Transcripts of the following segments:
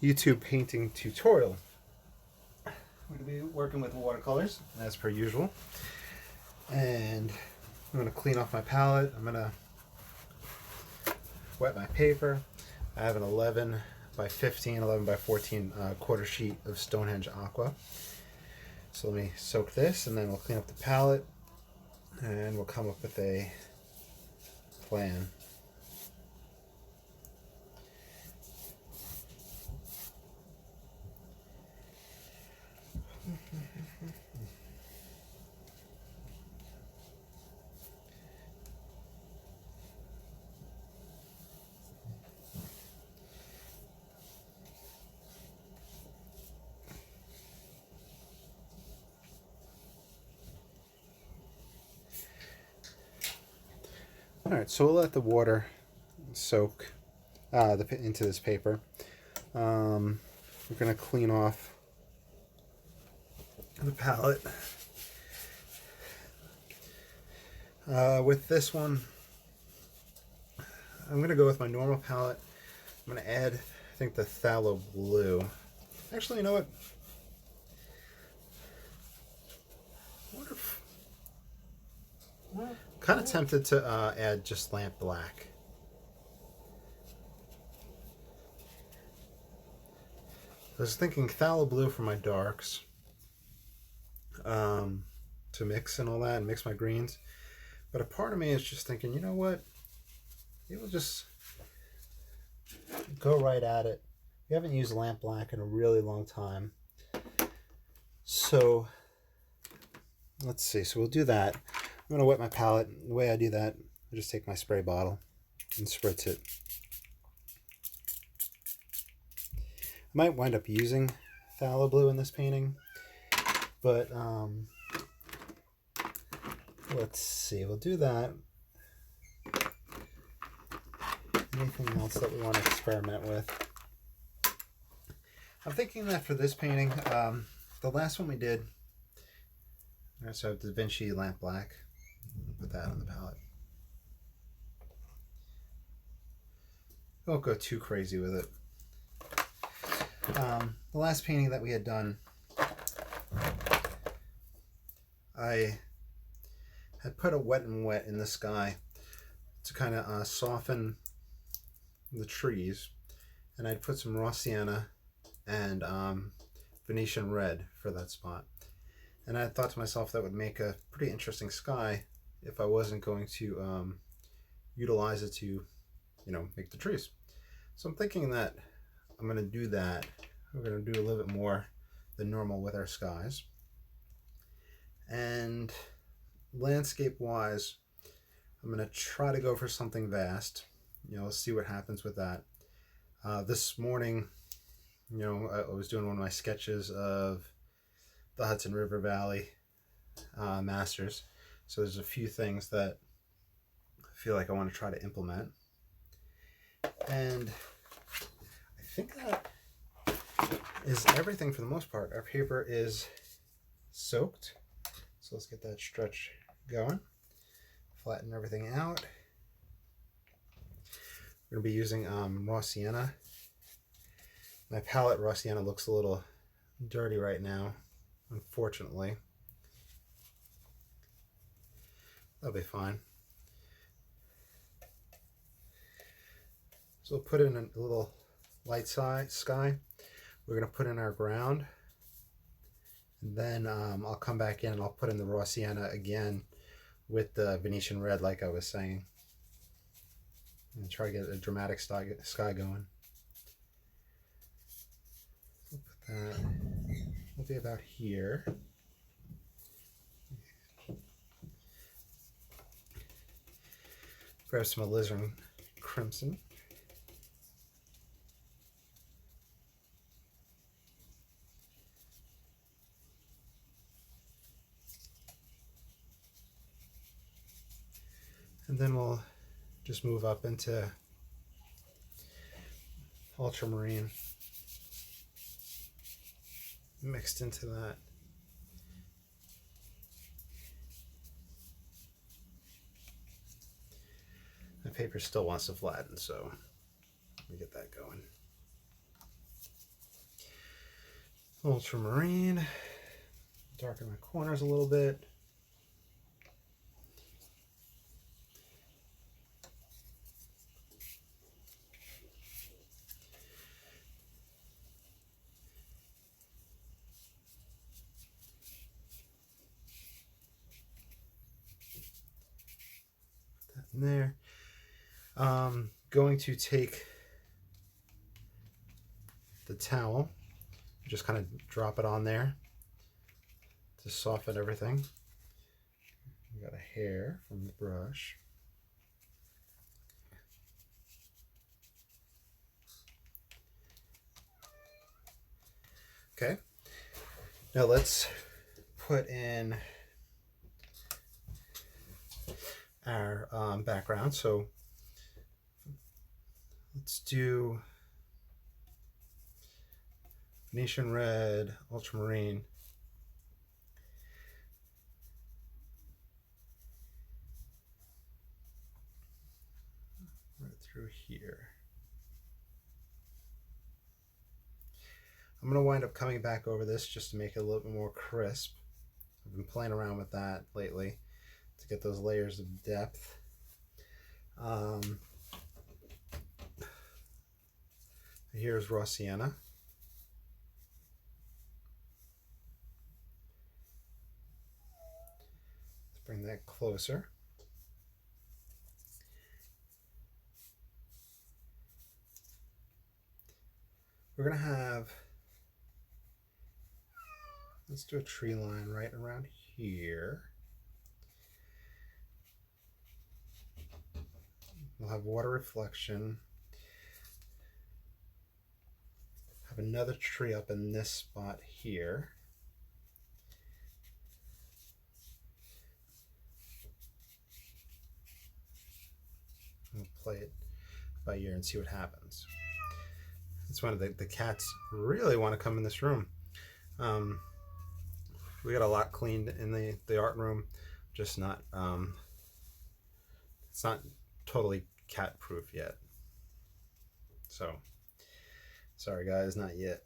YouTube painting tutorial. I'm going to be working with watercolors as per usual, and I'm going to clean off my palette. I'm going to wet my paper. I have an 11 by 15, 11 by 14 quarter sheet of Stonehenge Aqua. So let me soak this, and then we'll clean up the palette, and we'll come up with a plan. Alright, so we'll let the water soak into this paper. We're going to clean off the palette. With this one, I'm going to go with my normal palette. I'm going to add, I think, the phthalo blue. Actually, you know what? Kind of tempted to add just lamp black. I was thinking phthalo blue for my darks, to mix and all that, and mix my greens. But a part of me is just thinking, you know what? It will just go right at it. We haven't used lamp black in a really long time. So let's see. So we'll do that. I'm going to wet my palette. The way I do that, I just take my spray bottle and spritz it. I might wind up using phthalo blue in this painting, but let's see. We'll do that. Anything else that we want to experiment with? I'm thinking that for this painting, the last one we did, so I have Da Vinci Lamp Black. Put that on the palette. I won't go too crazy with it. The last painting that we had done, I had put a wet and wet in the sky to kind of soften the trees, and I'd put some raw sienna and Venetian red for that spot. And I thought to myself that would make a pretty interesting sky if I wasn't going to utilize it to, you know, make the trees. So I'm thinking that I'm going to do that. We're going to do a little bit more than normal with our skies. And landscape-wise, I'm going to try to go for something vast. You know, let's see what happens with that. This morning, you know, I was doing one of my sketches of the Hudson River Valley Masters. So there's a few things that I feel like I want to try to implement. And I think that is everything for the most part. Our paper is soaked. So let's get that stretch going. Flatten everything out. We're going to be using raw sienna. My palette raw sienna looks a little dirty right now, unfortunately. That'll be fine. So we'll put in a little light sky. We're going to put in our ground. And then I'll come back in and I'll put in the raw sienna again with the Venetian red, like I was saying. And try to get a dramatic sky going. We'll put that, we'll be about here. Grab some alizarin crimson. And then we'll just move up into ultramarine mixed into that. My paper still wants to flatten, so let me get that going. ultramarine, darken my corners a little bit. Put that in there. Going to take the towel, just kind of drop it on there to soften everything. We got a hair from the brush. Okay, now let's put in our background. So let's do Venetian red, ultramarine. Right through here. I'm going to wind up coming back over this just to make it a little bit more crisp. I've been playing around with that lately to get those layers of depth. Here's raw sienna. Let's bring that closer. We're going to have, let's do a tree line right around here. We'll have water reflection. Have another tree up in this spot here. We'll play it by ear and see what happens. It's one of the cats really want to come in this room. We got a lot cleaned in the art room, just not, it's not totally cat proof yet. So, sorry guys, not yet.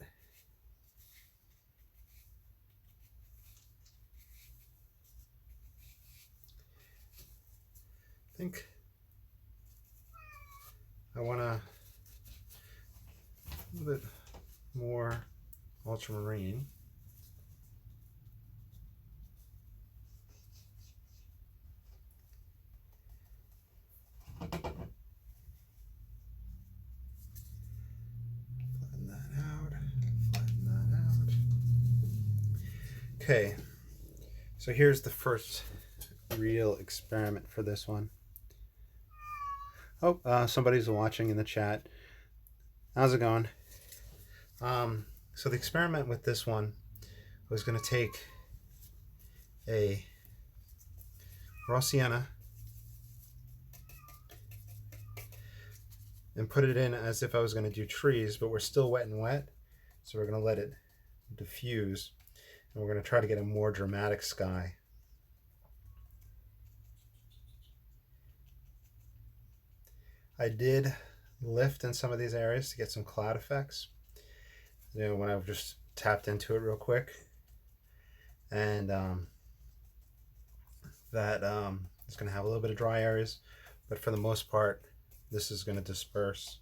I think I want a little bit more ultramarine. Flatten that out, flatten that out. Okay, so here's the first real experiment for this one. Oh, somebody's watching in the chat. How's it going? So the experiment with this one was going to take a raw sienna and put it in as if I was going to do trees, but we're still wet and wet. So we're going to let it diffuse, and we're going to try to get a more dramatic sky. I did lift in some of these areas to get some cloud effects. You know, when I've just tapped into it real quick, and that is going to have a little bit of dry areas, but for the most part, this is going to disperse.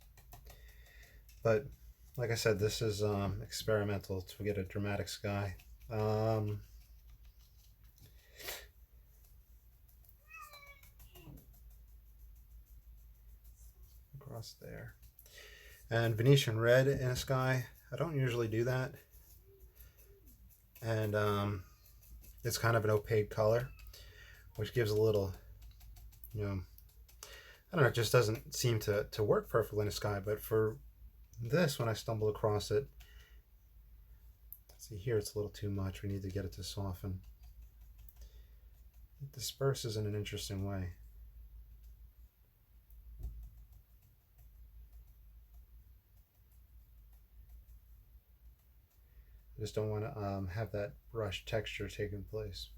But like I said, this is experimental to get a dramatic sky. Across there. And Venetian red in a sky, I don't usually do that. And it's kind of an opaque color, which gives a little, you know, I don't know, it just doesn't seem to work perfectly in a sky. But for this, when I stumble across it, see here it's a little too much. We need to get it to soften. It disperses in an interesting way. I just don't want to have that brush texture taking place.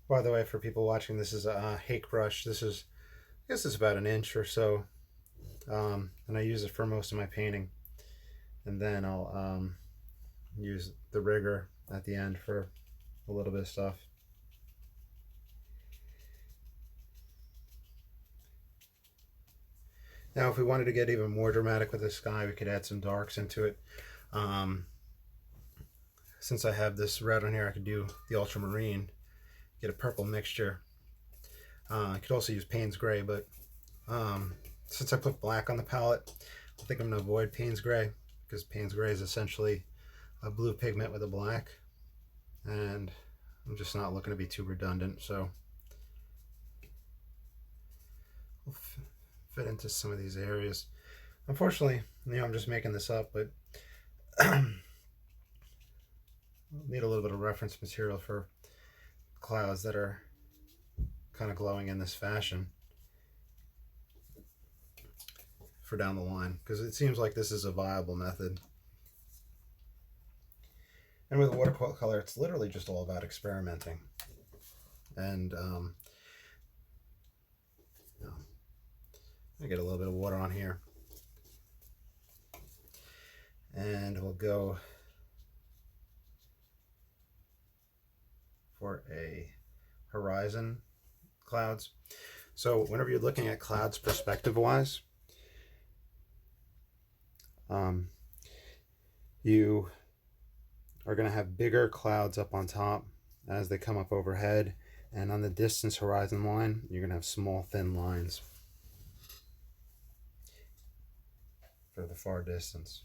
By the way, for people watching, this is a hake brush. This is, I guess it's about an inch or so. and I use it for most of my painting. And then I'll use the rigger at the end for a little bit of stuff. Now, if we wanted to get even more dramatic with the sky, we could add some darks into it. Since I have this red on here, I could do the ultramarine, get a purple mixture. I could also use Payne's Gray, but since I put black on the palette, I think I'm going to avoid Payne's Gray, because Payne's Gray is essentially a blue pigment with a black, and I'm just not looking to be too redundant, so we'll fit into some of these areas. Unfortunately, I'm just making this up, but need a little bit of reference material for clouds that are kind of glowing in this fashion for down the line, because it seems like this is a viable method. And with watercolor, it's literally just all about experimenting. And I get a little bit of water on here, and we'll go for a horizon clouds. So whenever you're looking at clouds perspective wise, you are going to have bigger clouds up on top as they come up overhead, and on the distance horizon line you're going to have small thin lines for the far distance.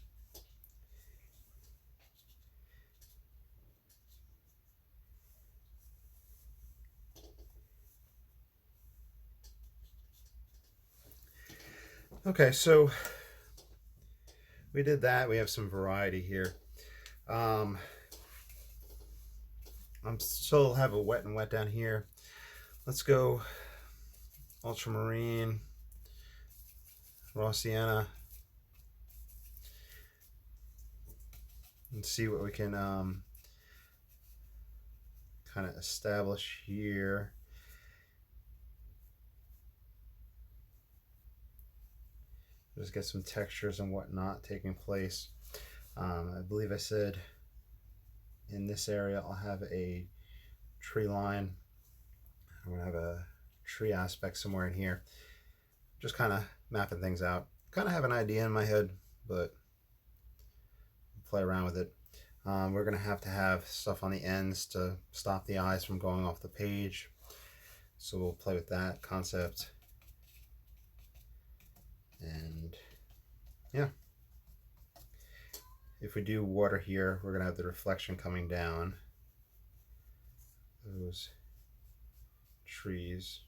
Okay, so we did that. We have some variety here. I'm still have a wet and wet down here. Let's go ultramarine, raw sienna, and see what we can kind of establish here. Just get some textures and whatnot taking place. I believe I said in this area I'll have a tree line. I'm going to have a tree aspect somewhere in here. Just kind of mapping things out. Kind of have an idea in my head, but play around with it. We're going to have stuff on the ends to stop the eyes from going off the page. So we'll play with that concept. And yeah, if we do water here, we're going to have the reflection coming down those trees.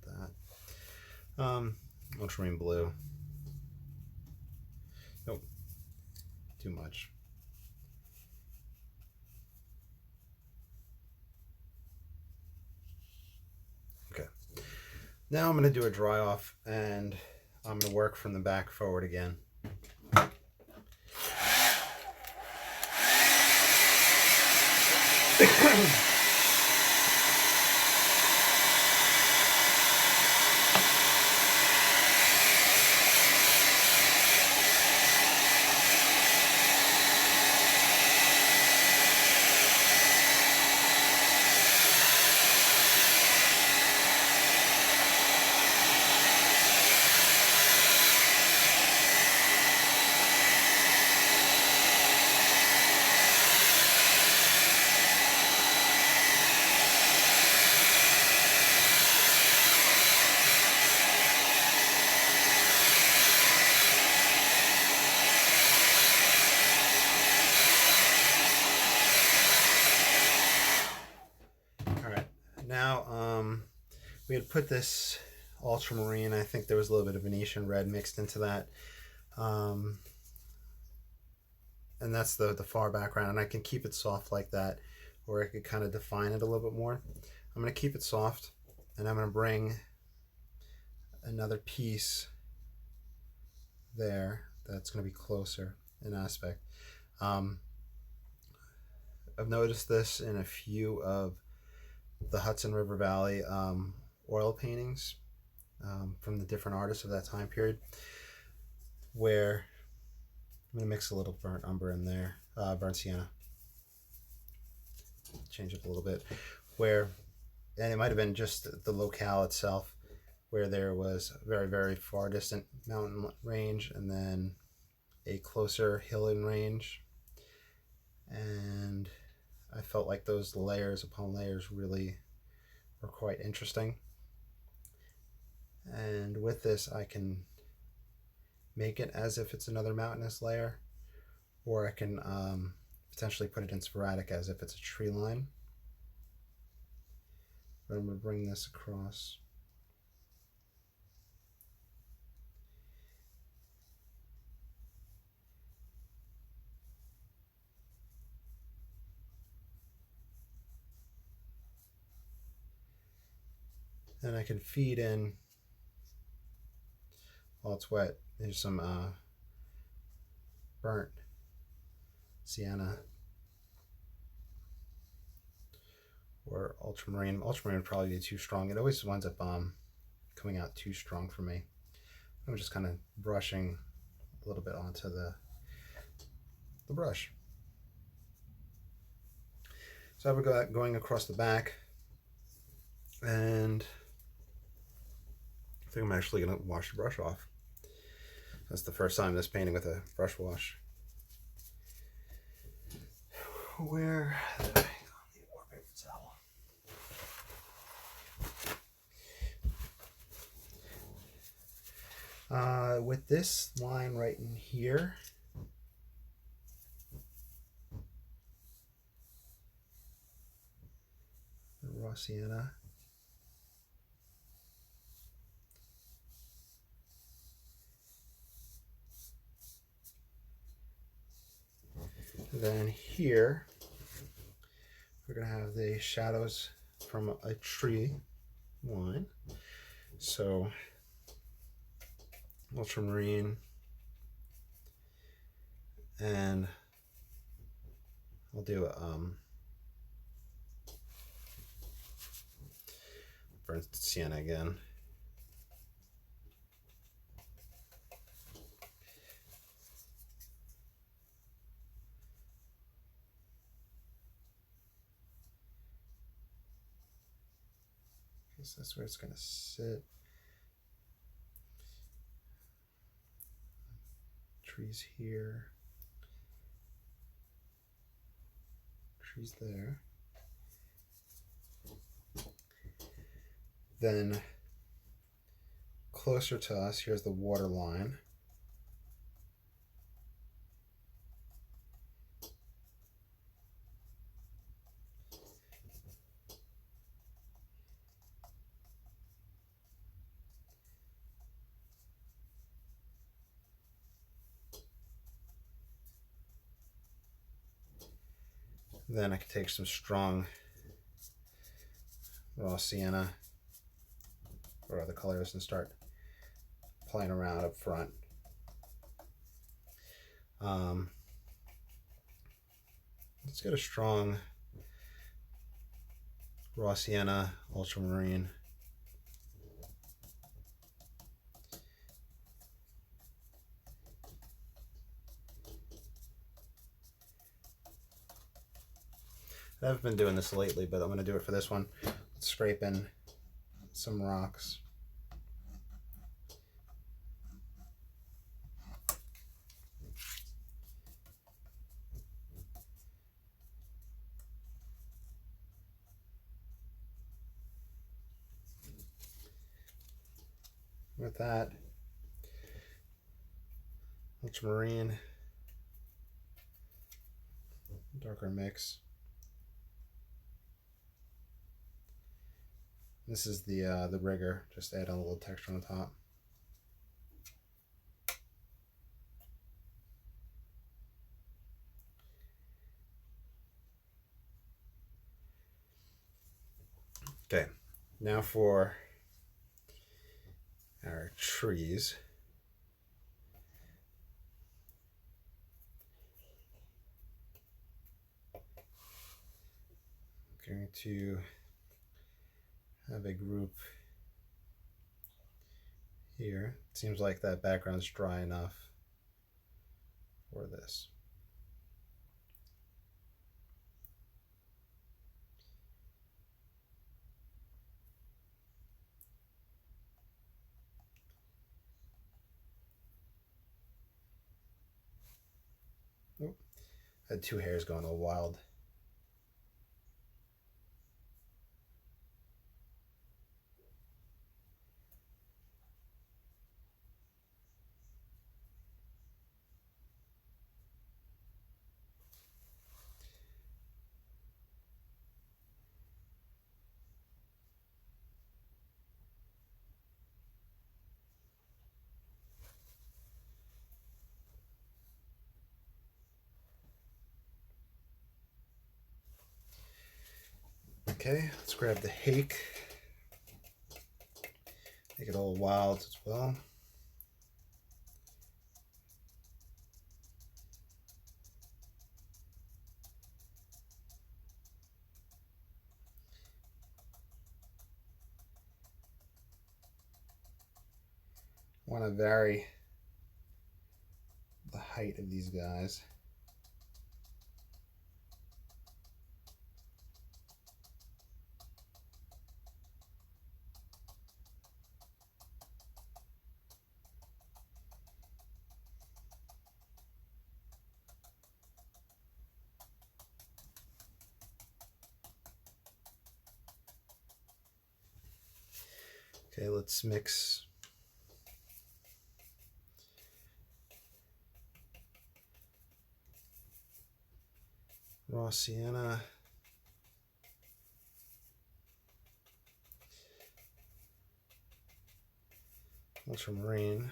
Like that. Ultramarine blue. Nope, too much. Okay, now I'm going to do a dry off, and I'm going to work from the back forward again. We had put this ultramarine, I think there was a little bit of Venetian red mixed into that. And that's the far background, and I can keep it soft like that, or I could kind of define it a little bit more. I'm going to keep it soft, and I'm going to bring another piece there that's going to be closer in aspect. I've noticed this in a few of the Hudson River Valley oil paintings from the different artists of that time period, where I'm going to mix a little burnt umber in there, burnt sienna, change it a little bit, where, and it might have been just the locale itself, where there was a very, very far distant mountain range and then a closer hilly range. And I felt like those layers upon layers really were quite interesting. And with this, I can make it as if it's another mountainous layer, or I can potentially put it in sporadic as if it's a tree line. But I'm going to bring this across. And I can feed in, while it's wet, there's some burnt sienna or ultramarine. Ultramarine would probably be too strong. It always winds up coming out too strong for me. I'm just kind of brushing a little bit onto the brush. So I would go going across the back, and I think I'm actually going to wash the brush off. That's the first time this painting with a brush wash. Where did I need more paper towel? With this line right in here, the raw sienna, then here we're going to have the shadows from a tree line. So ultramarine, and I'll do a burnt sienna again. I guess that's where it's going to sit. Trees here, trees there. Then closer to us, here's the water line. Then I can take some strong raw sienna or other colors and start playing around up front. Let's get a strong raw sienna, ultramarine. I haven't been doing this lately, but I'm going to do it for this one. Let's scrape in some rocks. With that, ultramarine, darker mix. This is the rigger, just add a little texture on top. Okay, now for our trees. going to have a group here. It seems like that background's dry enough for this. Oh, I had two hairs going all wild. Okay, let's grab the hake. Make it all wild as well. Want to vary the height of these guys. Okay, let's mix raw sienna, ultramarine,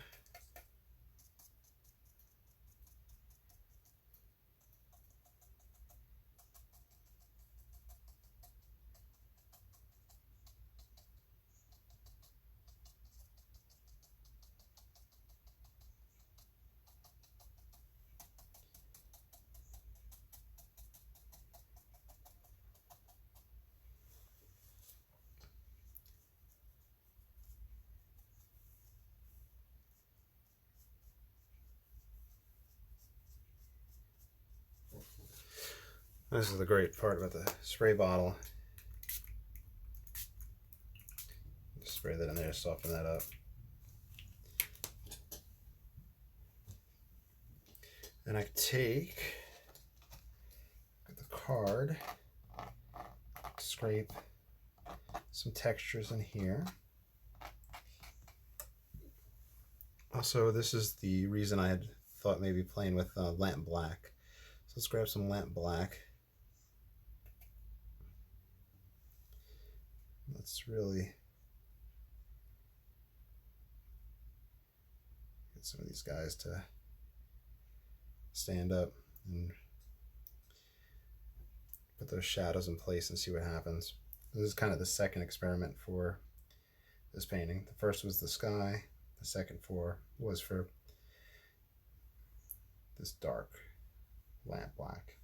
this is the great part about the spray bottle. Just spray that in there to soften that up. And I take the card, scrape some textures in here. Also, this is the reason I had thought maybe playing with lamp black. So let's grab some lamp black. Let's really get some of these guys to stand up and put those shadows in place and see what happens. This is kind of the second experiment for this painting. The first was the sky. The second was for this dark lamp black.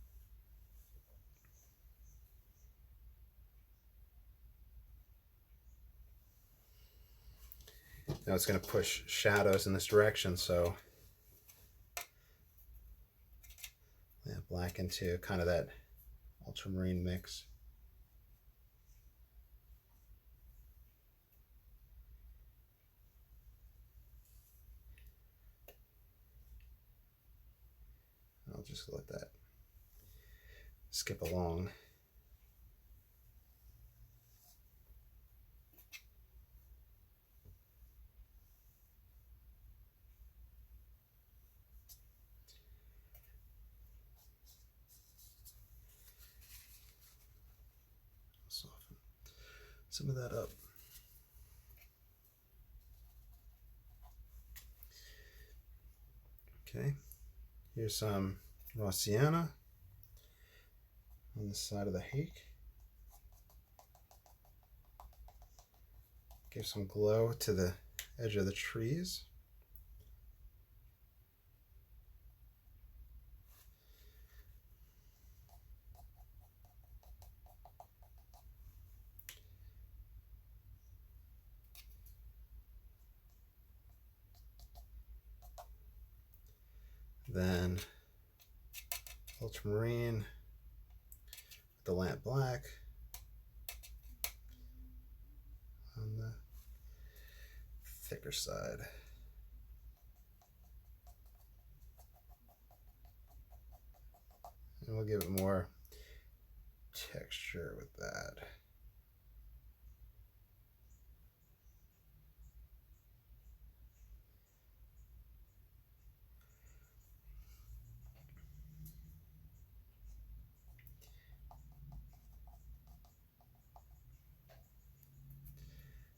Now it's going to push shadows in this direction, so lamp black into kind of that ultramarine mix. I'll just let that skip along. Soften some of that up. Okay, here's some raw sienna on the side of the hake. Give some glow to the edge of the trees. Then ultramarine with the lamp black on the thicker side. And we'll give it more texture with that.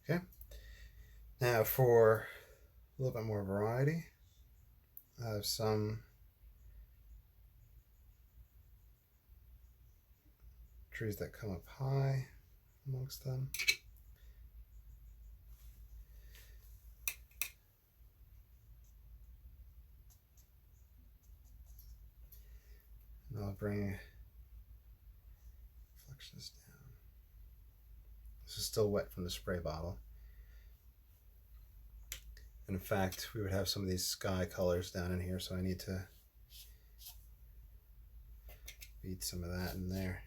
Okay. Now for a little bit more variety, I have some trees that come up high amongst them. And I'll flex this down. This is still wet from the spray bottle. And in fact, we would have some of these sky colors down in here, so I need to beat some of that in there.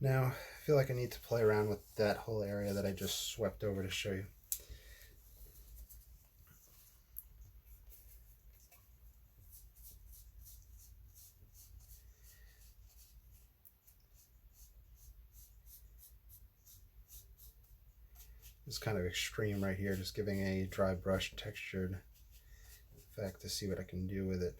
Now, I feel like I need to play around with that whole area that I just swept over to show you. It's kind of extreme right here, just giving a dry brush textured effect to see what I can do with it.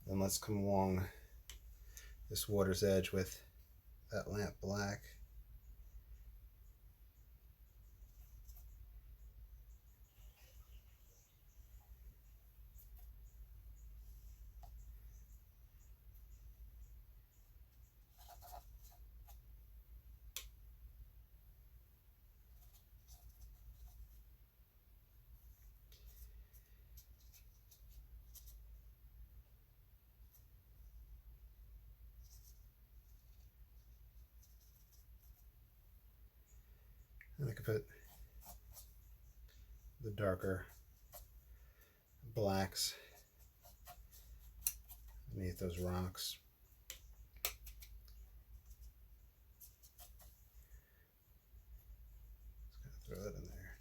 Then let's come along this water's edge with that lamp black. And I could put the darker blacks beneath those rocks. Just gonna throw that in there.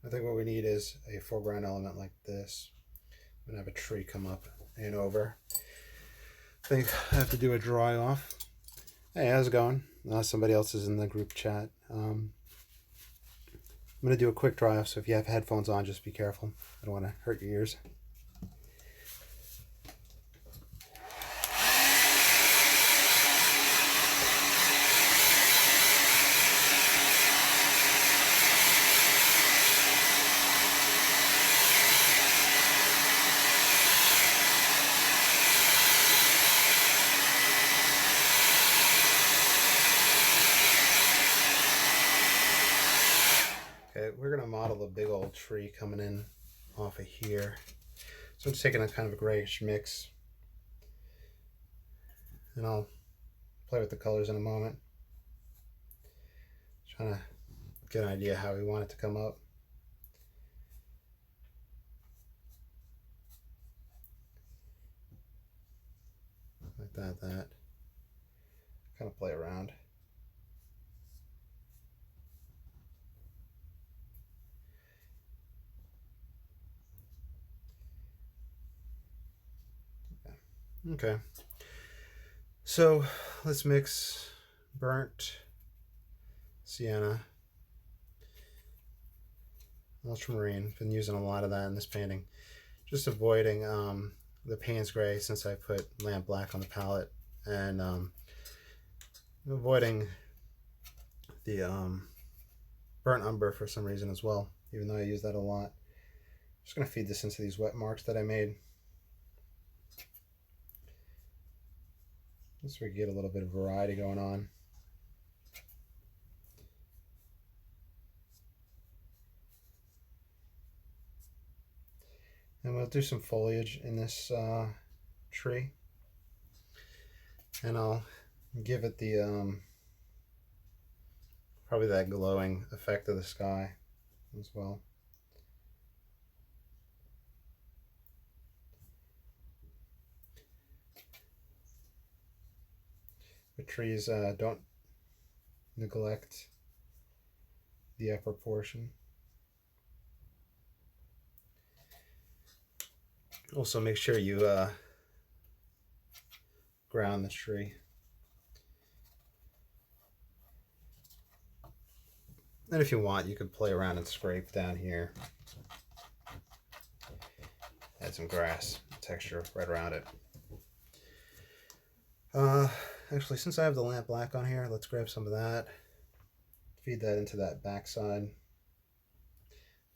I think what we need is a foreground element like this. I'm gonna have a tree come up and over. I think I have to do a dry off. Hey, how's it going? Somebody else is in the group chat. I'm gonna do a quick dry off, so if you have headphones on, just be careful. I don't want to hurt your ears. Okay, we're gonna model a big old tree coming in off of here. So I'm just taking a kind of a grayish mix, and I'll play with the colors in a moment. Trying to get an idea how we want it to come up. Like that. Kind of play around. Okay, so let's mix burnt sienna, ultramarine. Been using a lot of that in this painting. Just avoiding the Payne's gray since I put lamp black on the palette, and avoiding the burnt umber for some reason as well, even though I use that a lot. Just going to feed this into these wet marks that I made. So we can get a little bit of variety going on. And we'll do some foliage in this tree. And I'll give it the probably that glowing effect of the sky as well. The trees don't neglect the upper portion. Also make sure you ground the tree. And if you want, you could play around and scrape down here. Add some grass texture right around it. Actually, since I have the lamp black on here, let's grab some of that. Feed that into that back side.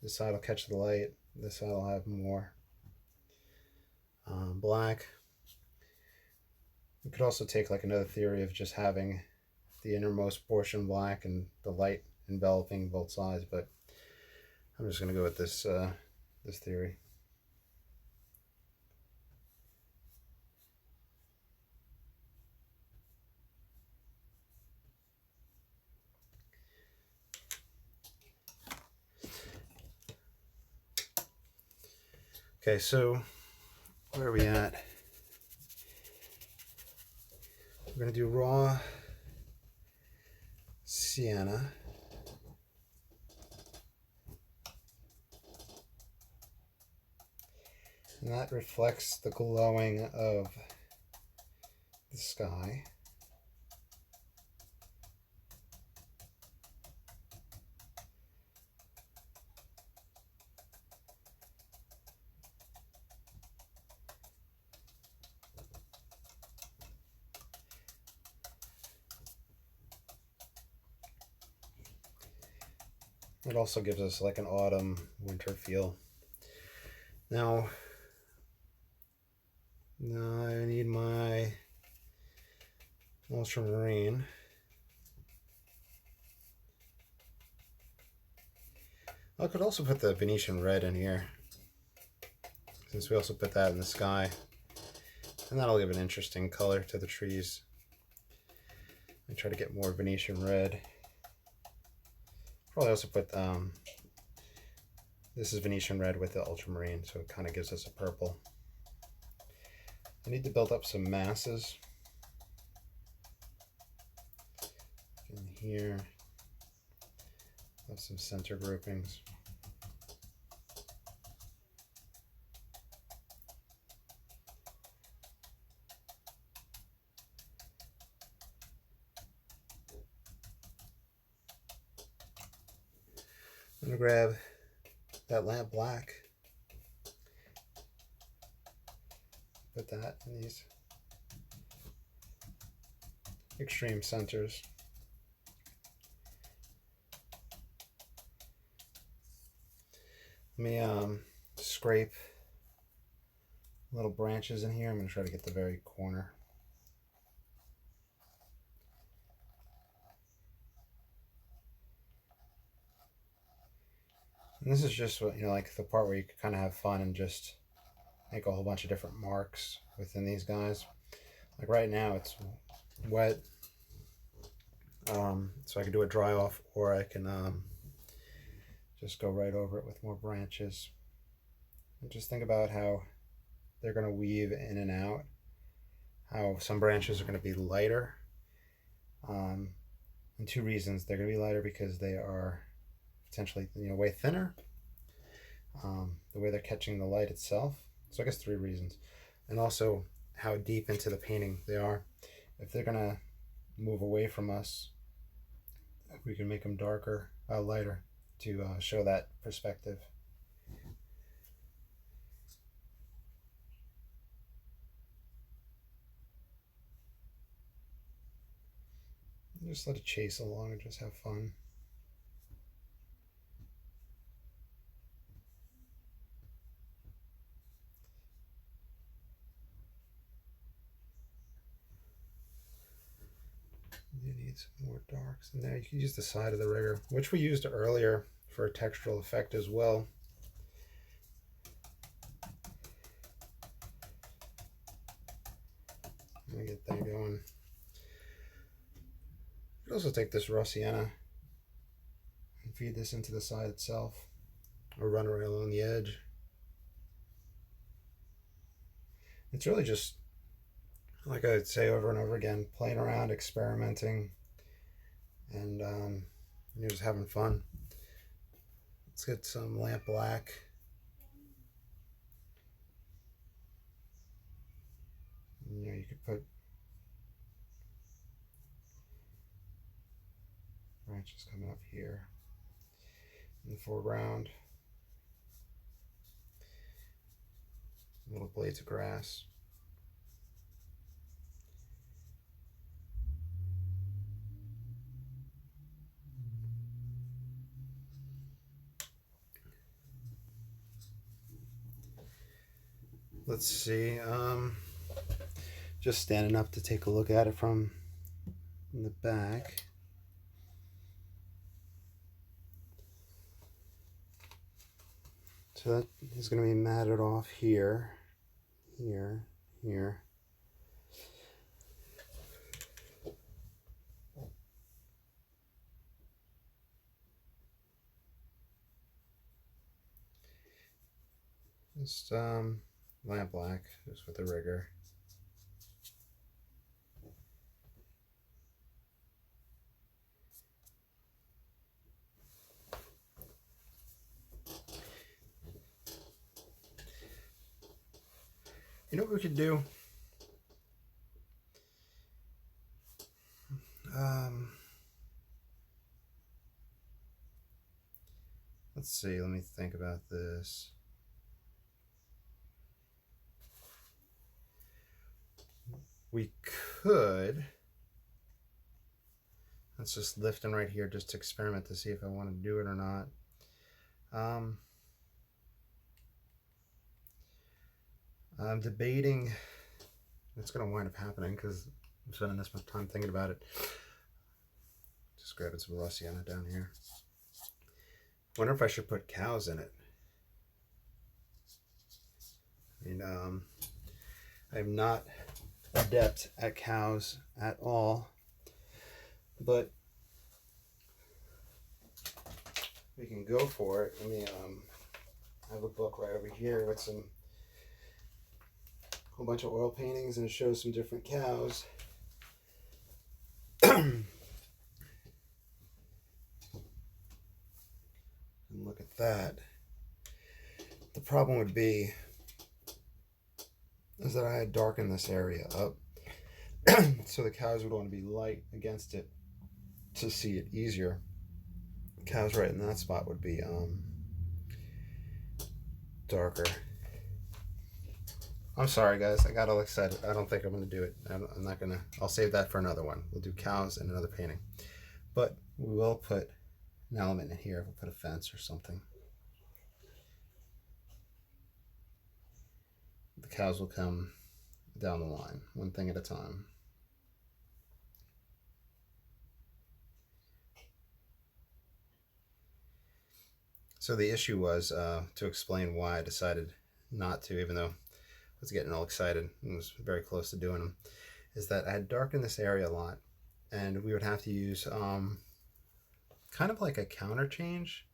This side will catch the light. This side will have more black. You could also take like another theory of just having the innermost portion black and the light enveloping both sides, but I'm just going to go with this this theory. Okay, so where are we at? We're going to do raw sienna. And that reflects the glowing of the sky. It also gives us like an autumn winter feel. Now I need my ultramarine. I could also put the Venetian red in here, since we also put that in the sky, and that'll give an interesting color to the trees. I try to get more Venetian red. Probably also put this is Venetian red with the ultramarine, so it kind of gives us a purple. I need to build up some masses in here. Have some center groupings. I'm going to grab that lamp black, put that in these extreme centers. Let me scrape little branches in here. I'm going to try to get the very corner. And this is just what, like the part where you can kind of have fun and just make a whole bunch of different marks within these guys. Like right now it's wet, so I can do a dry off, or I can just go right over it with more branches. And just think about how they're going to weave in and out, how some branches are going to be lighter. And two reasons: they're going to be lighter because they are potentially way thinner, the way they're catching the light itself. So I guess three reasons. And also how deep into the painting they are. If they're gonna move away from us, we can make them darker, lighter, to show that perspective. Just let it chase along and just have fun. You need some more darks in there. You can use the side of the rigger, which we used earlier for a textural effect as well. Let me get that going. You could also take this raw sienna and feed this into the side itself, or run right along the edge. It's really just, like I say over and over again, playing around, experimenting, and you're just having fun. Let's get some lamp black. You could put branches coming up here in the foreground, little blades of grass. Let's see, just standing up to take a look at it from the back. So that is going to be matted off here, here, here. Just lamp black, just with the rigger. You know what we could do? Let's see, let me think about this. We could, let's just lift in right here just to experiment to see if I want to do it or not. I'm debating, it's going to wind up happening because I'm spending this much time thinking about it. Just grabbing some raw sienna down here. Wonder if I should put cows in it. I mean, I'm not adept at cows at all, but we can go for it. Let me I have a book right over here with some whole bunch of oil paintings, and it shows some different cows. And look at that. The problem would be is that I had darkened this area up so the cows would want to be light against it to see it easier. The cows right in that spot would be darker. I'm sorry guys, I got all excited. I don't think I'm going to do it. I'm not going to. I'll save that for another one. We'll do cows in another painting. But we will put an element in here. We'll put a fence or something. The cows will come down the line, one thing at a time. So the issue was, to explain why I decided not to, even though I was getting all excited and was very close to doing them, is that I had darkened this area a lot, and we would have to use kind of like a counter change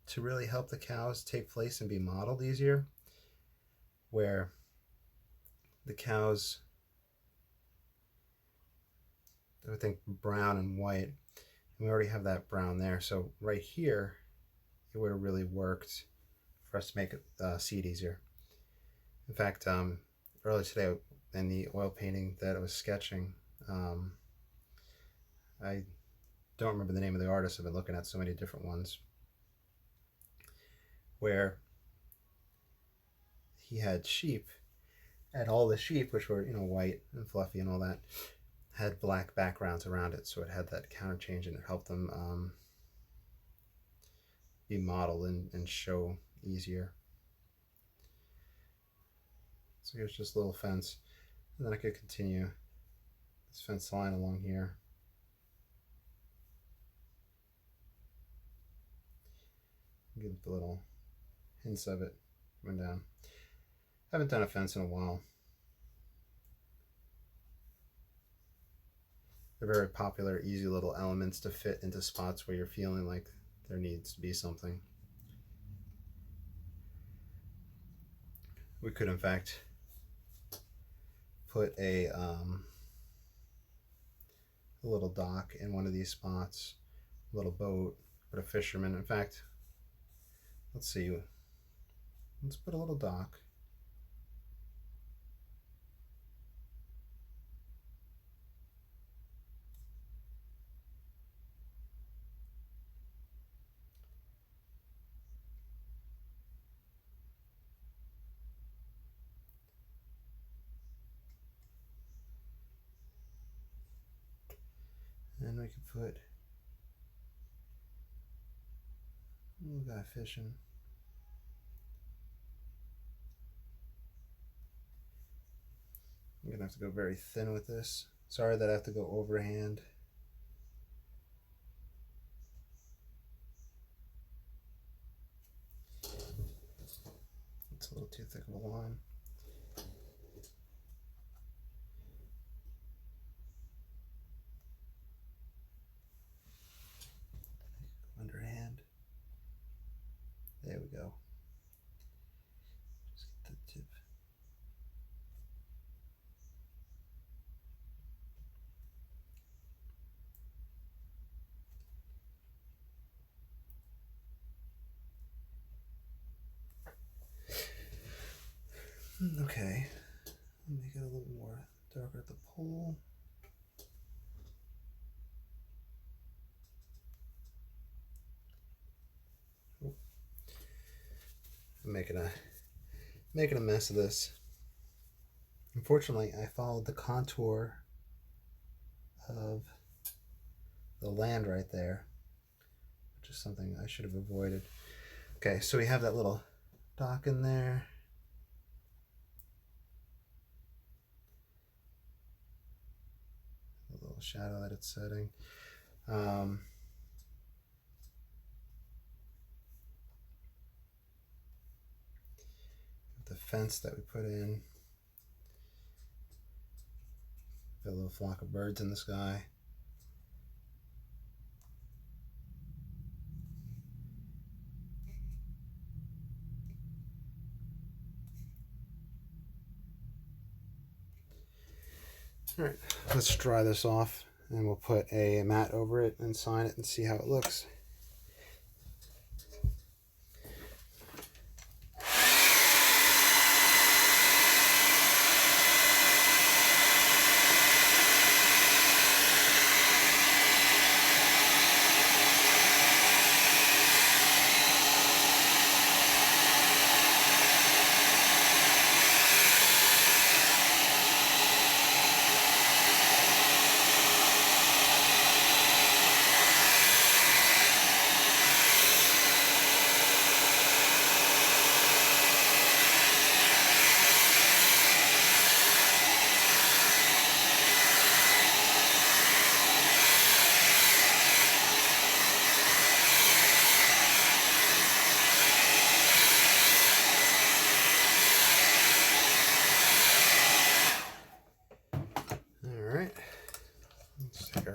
to really help the cows take place and be modeled easier, where the cows, I would think brown and white, and we already have that brown there, so right here it would have really worked for us to make it see it easier. In fact, earlier today in the oil painting that I was sketching, I don't remember the name of the artist. I've been looking at so many different ones where he had sheep, and all the sheep, which were, you know, white and fluffy and all that, had black backgrounds around it, so it had that counter change, and it helped them be modeled and show easier. So here's just a little fence, and then I could continue this fence line along here. Get the little hints of it coming down. Haven't done a fence in a while. They're very popular, easy little elements to fit into spots where you're feeling like there needs to be something. We could, in fact, put a little dock in one of these spots, a little boat, put a fisherman. In fact, let's see. Let's put a little dock. And we could put a little guy fishing. I'm gonna have to go very thin with this. Sorry that I have to go overhand. It's a little too thick of a line. Underhand. There we go. Just get the tip. Okay, make it a little more darker at the pole. I'm making a mess of this. Unfortunately, I followed the contour of the land right there, which is something I should have avoided. Okay, so we have that little dock in there. A little shadow that it's setting. The fence that we put in. Got a little flock of birds in the sky. All right, let's dry this off and we'll put a mat over it and sign it and see how it looks.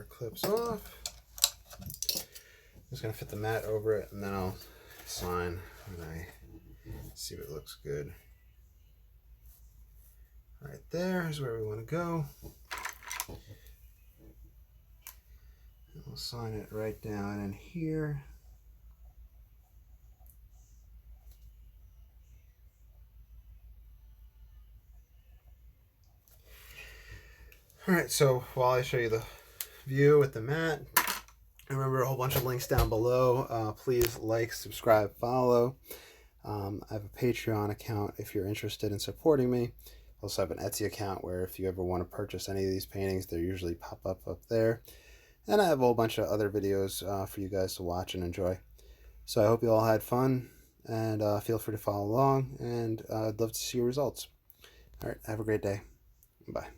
Clips off. I'm just gonna fit the mat over it and then I'll sign when I see what looks good. Right there is where we want to go. And we'll sign it right down in here. All right, so while I show you the view with the mat, remember a whole bunch of links down below. Please like, subscribe, follow. I have a Patreon account if you're interested in supporting me. I also have an Etsy account where if you ever want to purchase any of these paintings, they usually pop up there. And I have a whole bunch of other videos for you guys to watch and enjoy. So I hope you all had fun, and feel free to follow along, and I'd love to see your results. All right, have a great day. Bye.